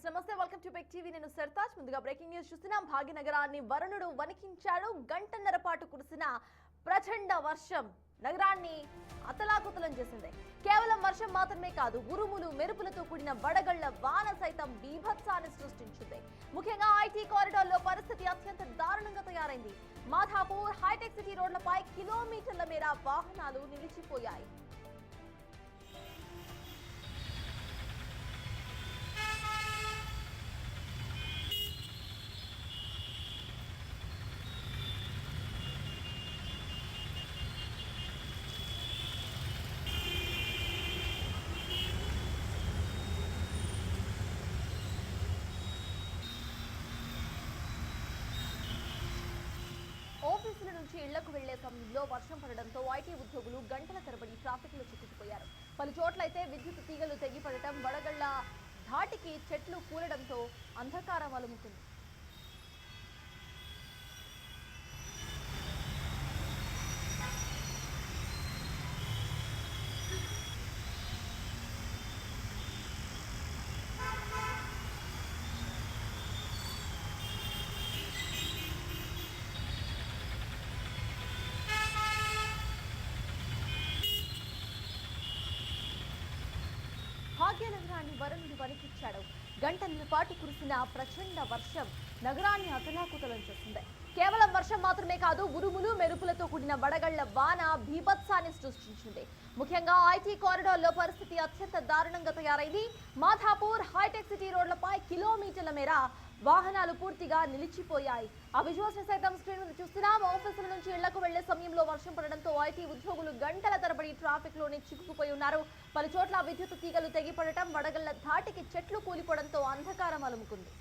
నమస్తే welcome to big TV నేను సర్తాజ్ ముందుగా బ్రేకింగ్ న్యూస్ చూస్తున్నాం భాగ్యనగరాన్ని వరుణుడు వణికించాడు గంటన్నర పాటు కురిసిన ప్రచండ వర్షం నగరాన్ని అతలాకుతలం చేసింది కేవలం వర్షం మాత్రమే కాదు ఉరుములు మెరుపులతో కూడిన వడగళ్ల వాన సైతం బీభత్సాన్ని సృష్టించింది ముఖ్యంగా ఐటీ కారిడార్ లో పరిస్థితి అత్యంత దారుణంగా తయారైంది మాధాపూర్ హైటెక్ సిటీ రోడ్లపై కిలోమీటర్ల మేర వాహనాలు నిలిచిపోయాయి ఆఫీసుల నుంచి ఇళ్లకు వెళ్లే సమయంలో వర్షం పడడంతో ఐటీ ఉద్యోగులు గంటల తరబడి ట్రాఫిక్ లో చిక్కుకుపోయారు పలు చోట్లయితే విద్యుత్ తీగలు తెగిపడటం వడగళ్ల ధాటికి చెట్లు కూలడంతో అంధకారం అలుముకుంది భాగ్యనగరాన్ని వరుణుడు వణికించాడు గంటన్నర పాటు కురిసిన ప్రచండ వర్షం నగరాన్ని అతలాకుతలం చేసింది కేవలం వర్షం మాత్రమే కాదు ఉరుములు మెరుపులతో కూడిన వడగళ్ల వాన బీభత్సాన్ని సృష్టించింది ముఖ్యంగా ఐటీ కారిడార్ లో పరిస్థితి అత్యంత దారుణంగా తయారైంది మాధాపూర్ హైటెక్ సిటీ రోడ్లపై కిలోమీటర్ల మేర వాహనాలు పూర్తిగా నిలిచిపోయాయి ఆ విజువల్స్ ని సైతం స్క్రీన్ మీద చూస్తున్నాం ఆఫీసుల నుంచి ఇళ్లకు వెళ్లే సమయంలో వర్షం పడడంతో ఐటీ ఉద్యోగులు గంటల తరబడి ట్రాఫిక్ లోనే చిక్కుకుపోయి ఉన్నారు పలు చోట్ల విద్యుత్ తీగలు తెగిపడటం వడగళ్ల ధాటికి చెట్లు కూలిపోవడంతో అంధకారం అలుముకుంది